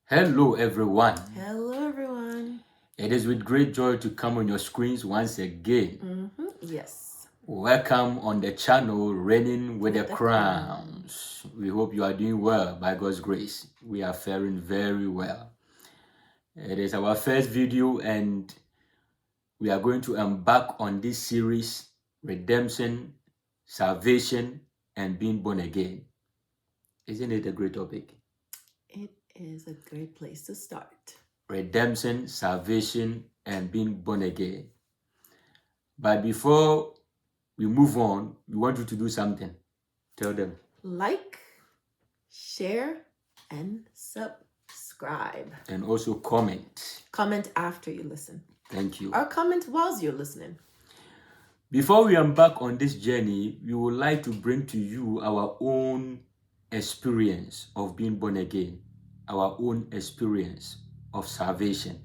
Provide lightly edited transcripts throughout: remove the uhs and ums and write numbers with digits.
Hello, everyone. Hello, everyone. It is with great joy to come on your screens once again. Yes. Welcome on the channel, Reigning with the The Crowns. We hope you are doing well by God's grace. We are faring very well. It is our first video, and we are going to embark on this series, Redemption, Salvation, and Being Born Again. Isn't it a great topic? It is a great place to start. Redemption, salvation, and being born again. But before we move on, we want you to do something. Tell them. Like, share, and subscribe. And also comment. Comment after you listen. Thank you. Or comment whilst you're listening. Before we embark on this journey, we would like to bring to you our own experience of being born again, our own experience of salvation,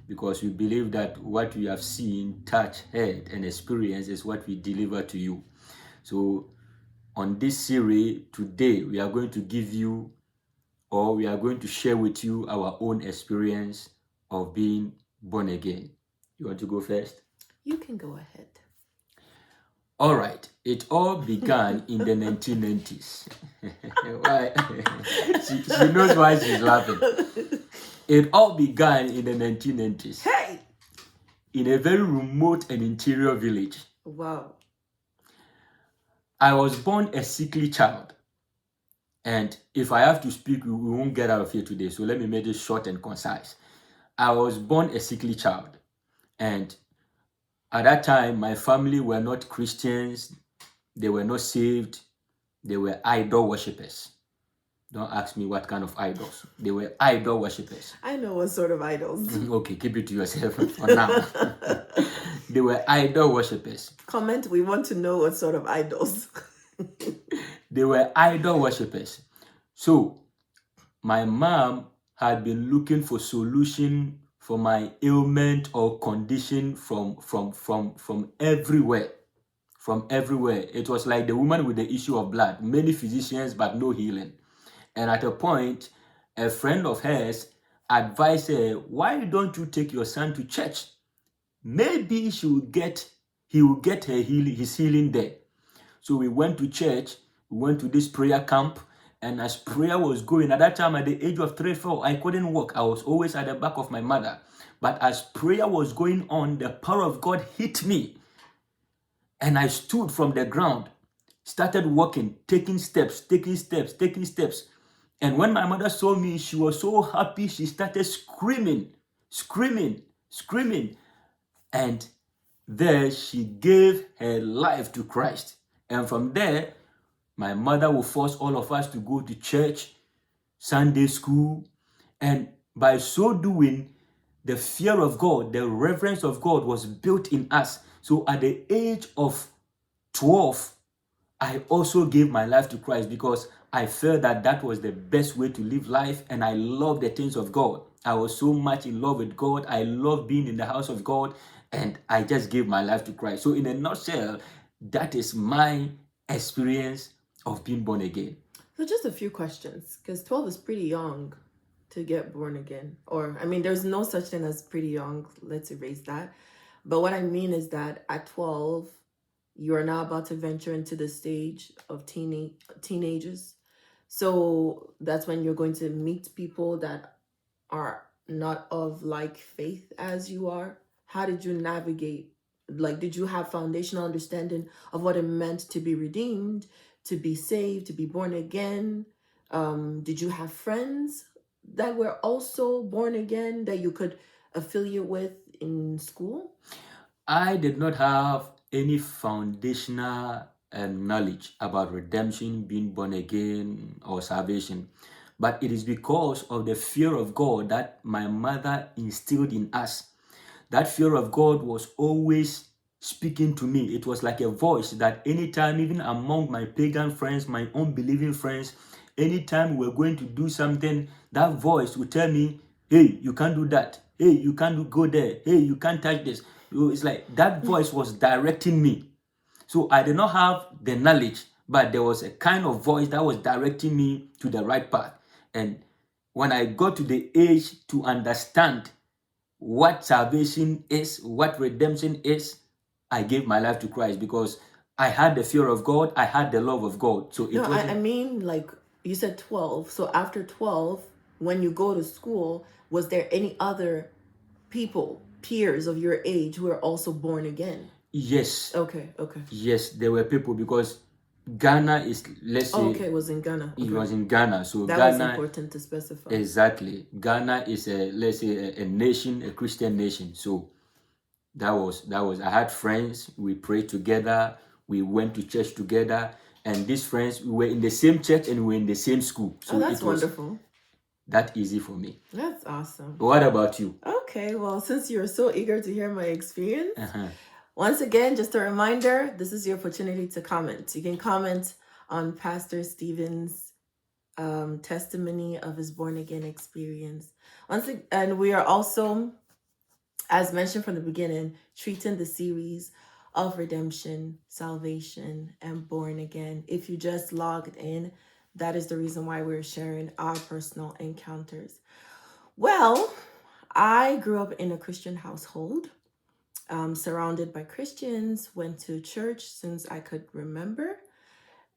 because we believe that what we have seen, touched, heard, and experienced is what we deliver to you. So on this series today, we are going to give you, or we are going to share with you our own experience of being born again. You want to go first? You can go ahead. All right. It all began in the 1990s. Why? she knows why she's laughing. It all began in the 1990s. Hey! In a very remote and interior village. Wow. I was born a sickly child. And if I have to speak, we won't get out of here today. So let me make it short and concise. I was born a sickly child. And at that time, my family were not Christians. They were not saved. They were idol worshippers. Don't ask me what kind of idols. They were idol worshippers. I know what sort of idols. Okay, keep it to yourself for now. They were idol worshippers. Comment, we want to know what sort of idols. They were idol worshippers. So my mom had been looking for solution for my ailment or condition from everywhere. From everywhere. It was like the woman with the issue of blood. Many physicians, but no healing. And at a point, a friend of hers advised her, why don't you take your son to church? Maybe he will get his healing there. So we went to church. We went to this prayer camp. And as prayer was going, at that time, at the age of 3, 4, I couldn't walk. I was always at the back of my mother. But as prayer was going on, the power of God hit me. And I stood from the ground, started walking, taking steps. And when my mother saw me, she was so happy. She started screaming. And there she gave her life to Christ. And from there, my mother will force all of us to go to church, Sunday school. And by so doing, the fear of God, the reverence of God was built in us. So at the age of 12, I also gave my life to Christ because I felt that that was the best way to live life, and I love the things of God. I was so much in love with God. I love being in the house of God, and I just gave my life to Christ. So in a nutshell, that is my experience of being born again. So just a few questions, because 12 is pretty young to get born again. Or, I mean, there's no such thing as pretty young. Let's erase that. But what I mean is that at 12, you are now about to venture into the stage of teenagers. So that's when you're going to meet people that are not of like faith as you are. How did you navigate? Like, did you have foundational understanding of what it meant to be redeemed, to be saved, to be born again? Did you have friends that were also born again that you could affiliate with in school? I did not have any foundational knowledge about redemption, being born again, or salvation. But it is because of the fear of God that my mother instilled in us. That fear of God was always speaking to me. It was like a voice that anytime, even among my pagan friends, my unbelieving friends, anytime we were going to do something, that voice would tell me, hey, you can't do that. Hey, you can't go there. Hey, you can't touch this. It's like that voice was directing me. So I did not have the knowledge, but there was a kind of voice that was directing me to the right path. And when I got to the age to understand what salvation is, what redemption is, I gave my life to Christ because I had the fear of God, I had the love of God. So No, it I wasn't. mean, like you said 12. So after 12, when you go to school, was there any other people, peers of your age who are also born again? Yes, Okay, okay. yes, there were people because Ghana is, let's Oh, say, okay, it was in Ghana. it Okay. was in Ghana. So That was Ghana, important to specify. exactly. Ghana is a, let's say, a nation, a Christian nation. So that was I had friends, we prayed together, we went to church together, and these friends, we were in the same church and we were in the same school. Oh, So that's it was wonderful. that easy for me. That's awesome. What about you? Okay, well, since you're so eager to hear my experience, Uh-huh. once again, just a reminder, this is your opportunity to comment. You can comment on Pastor Stephen's testimony of his born again experience. And we are also, as mentioned from the beginning, treating the series of redemption, salvation, and born again. If you just logged in, that is the reason why we're sharing our personal encounters. Well, I grew up in a Christian household, surrounded by Christians, went to church since I could remember.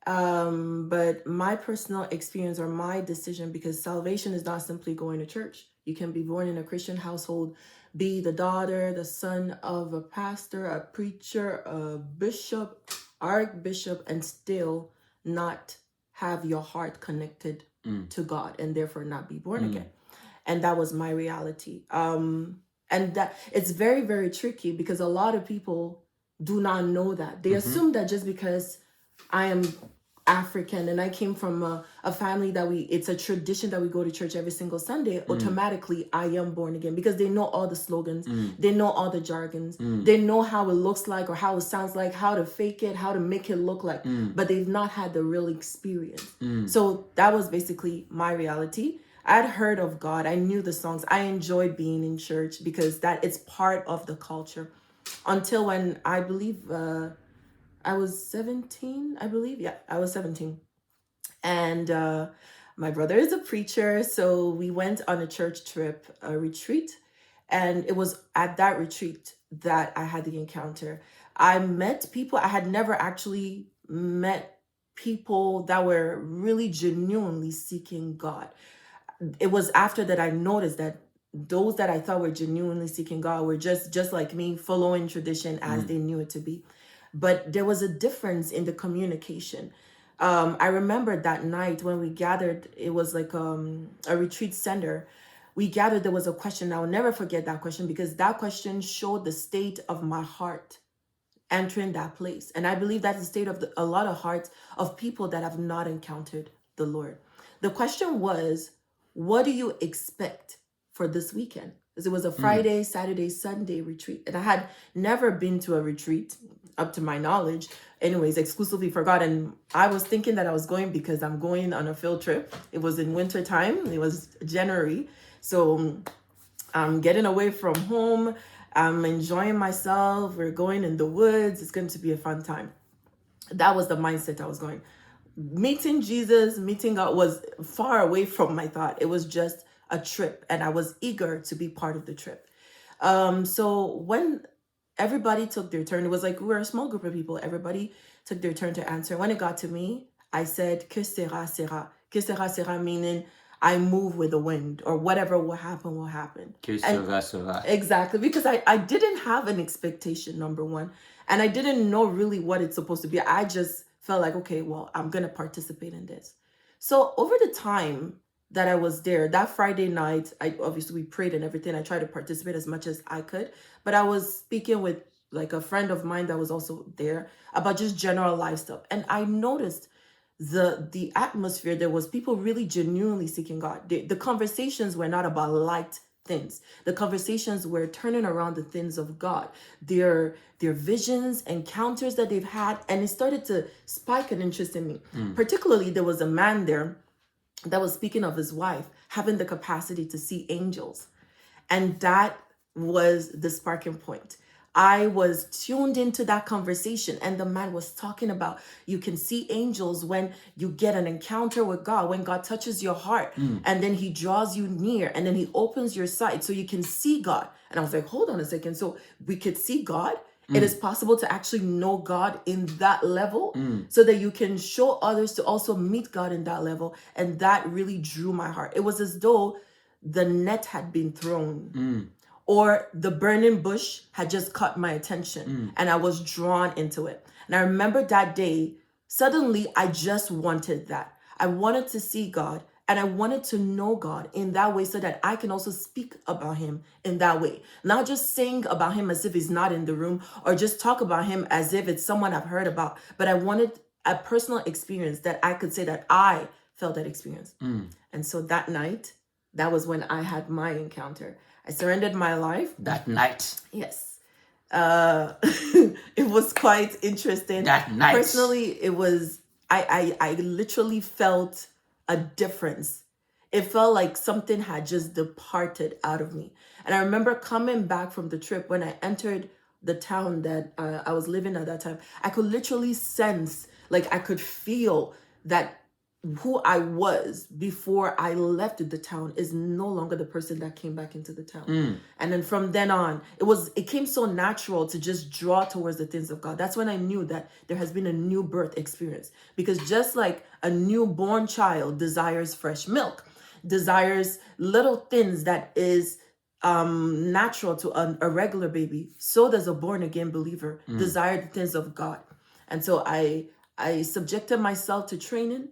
But my personal experience or my decision, because salvation is not simply going to church. You can be born in a Christian household, be the daughter, the son of a pastor, a preacher, a bishop, archbishop, and still not have your heart connected to God and therefore not be born again. And that was my reality. And that it's very, very tricky because a lot of people do not know that. They assume that just because I am African and I came from a family that it's a tradition that we go to church every single Sunday, automatically I am born again, because they know all the slogans, they know all the jargons, they know how it looks like or how it sounds like, how to fake it, how to make it look like, but they've not had the real experience. So that was basically my reality. I'd heard of God, I knew the songs, I enjoyed being in church because that it's part of the culture, until when I believe I was 17, I believe. Yeah, I was 17. And my brother is a preacher. So we went on a church trip, a retreat. And it was at that retreat that I had the encounter. I met people, I had never actually met people that were really genuinely seeking God. It was after that I noticed that those that I thought were genuinely seeking God were just like me, following tradition as they knew it to be. But there was a difference in the communication. I remember that night when we gathered, it was like a retreat center. We gathered, there was a question. I'll never forget that question because that question showed the state of my heart entering that place. And I believe that's the state of a lot of hearts of people that have not encountered the Lord. The question was, what do you expect for this weekend? Because it was a Friday, Saturday, Sunday retreat. And I had never been to a retreat, up to my knowledge, anyways, exclusively for God. And I was thinking that I was going because I'm going on a field trip. It was in winter time. It was January. So I'm getting away from home. I'm enjoying myself. We're going in the woods. It's going to be a fun time. That was the mindset I was going. Meeting Jesus, meeting God was far away from my thought. It was just a trip, and I was eager to be part of the trip. So when everybody took their turn, it was like we were a small group of people. Everybody took their turn to answer. When it got to me, I said, "Que sera, sera." Que sera, sera, meaning I move with the wind, or whatever will happen, will happen. Que And sera, sera. exactly, because I didn't have an expectation, number one, and I didn't know really what it's supposed to be. I just felt like, okay, well, I'm gonna participate in this. So over the time that I was there, that Friday night, I obviously we prayed and everything. I tried to participate as much as I could, but I was speaking with like a friend of mine that was also there about just general life stuff, and I noticed the atmosphere. There was people really genuinely seeking God. The conversations were not about light things. The conversations were turning around the things of God, their visions, encounters that they've had, and it started to spike an interest in me. Particularly, there was a man there that was speaking of his wife having the capacity to see angels, and that was the sparking point. I was tuned into that conversation, and the man was talking about you can see angels when you get an encounter with God, when God touches your heart, and then he draws you near, and then he opens your sight so you can see God. And I was like, hold on a second. So we could see God? It is possible to actually know God in that level so that you can show others to also meet God in that level. And that really drew my heart. It was as though the net had been thrown or the burning bush had just caught my attention and I was drawn into it. And I remember that day, suddenly I just wanted that. I wanted to see God and I wanted to know God in that way so that I can also speak about him in that way. Not just sing about him as if he's not in the room or just talk about him as if it's someone I've heard about, but I wanted a personal experience that I could say that I felt that experience. And so that night, that was when I had my encounter. I surrendered my life. That night. Yes. It was quite interesting. That night. Personally, it was, I literally felt a difference. It felt like something had just departed out of me. And I remember coming back from the trip when I entered the town that I was living at that time. I could literally sense, like I could feel that who I was before I left the town is no longer the person that came back into the town. And then from then on, it came so natural to just draw towards the things of God. That's when I knew that there has been a new birth experience. Because just like a newborn child desires fresh milk, desires little things that is natural to a regular baby, so does a born again believer desire the things of God. And so I subjected myself to training,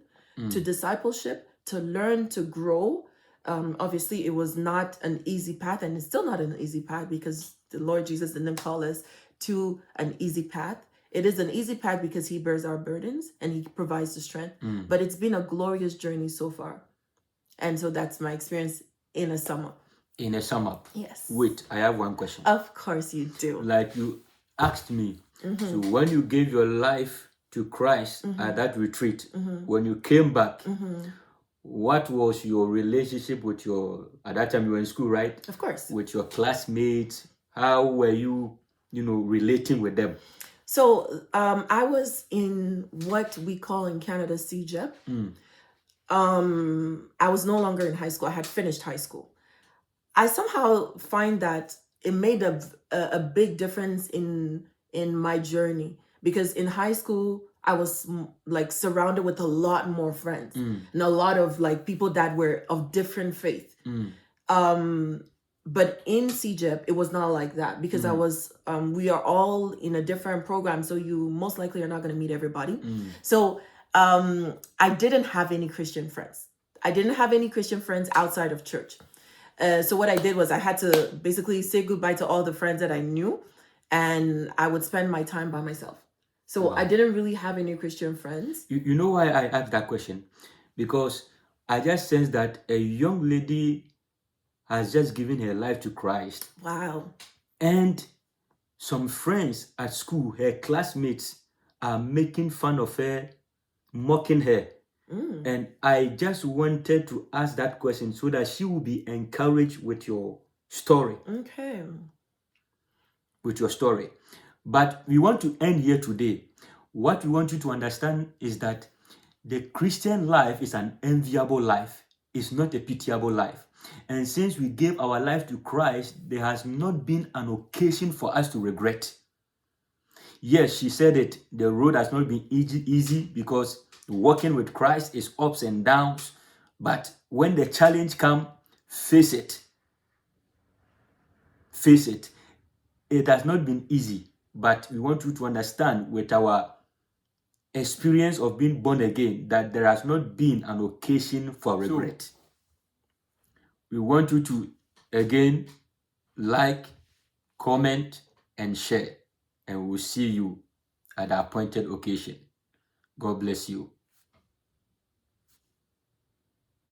to discipleship, to learn, to grow. Obviously, it was not an easy path, and it's still not an easy path because the Lord Jesus didn't call us to an easy path. It is an easy path because he bears our burdens and he provides the strength. But it's been a glorious journey so far. And so that's my experience in a sum up. In a sum up. Yes. Wait, I have one question. Of course you do. Like you asked me, so when you gave your life to Christ at that retreat, when you came back, what was your relationship with at that time you were in school, right? Of course. With your classmates? How were you, relating with them? So I was in what we call in Canada CJEP. I was no longer in high school. I had finished high school. I somehow find that it made a big difference in my journey because in high school I was like surrounded with a lot more friends and a lot of like people that were of different faith. But in CJEP it was not like that because I was we are all in a different program, so you most likely are not going to meet everybody. So I didn't have any Christian friends. I didn't have any Christian friends outside of church. So what I did was I had to basically say goodbye to all the friends that I knew, and I would spend my time by myself. So I didn't really have any Christian friends. You know why I asked that question? Because I just sense that a young lady has just given her life to Christ. Wow. And some friends at school, her classmates, are making fun of her, mocking her. And I just wanted to ask that question so that she will be encouraged with your story. Okay. With your story. But we want to end here today. What we want you to understand is that the Christian life is an enviable life. It's not a pitiable life. And since we gave our life to Christ, there has not been an occasion for us to regret. Yes, she said it. The road has not been easy because walking with Christ is ups and downs. But when the challenge comes, face it. Face it. It has not been easy, but we want you to understand with our experience of being born again that there has not been an occasion for regret. So, we want you to, again, like, comment, and share. And we'll see you at the appointed occasion. God bless you.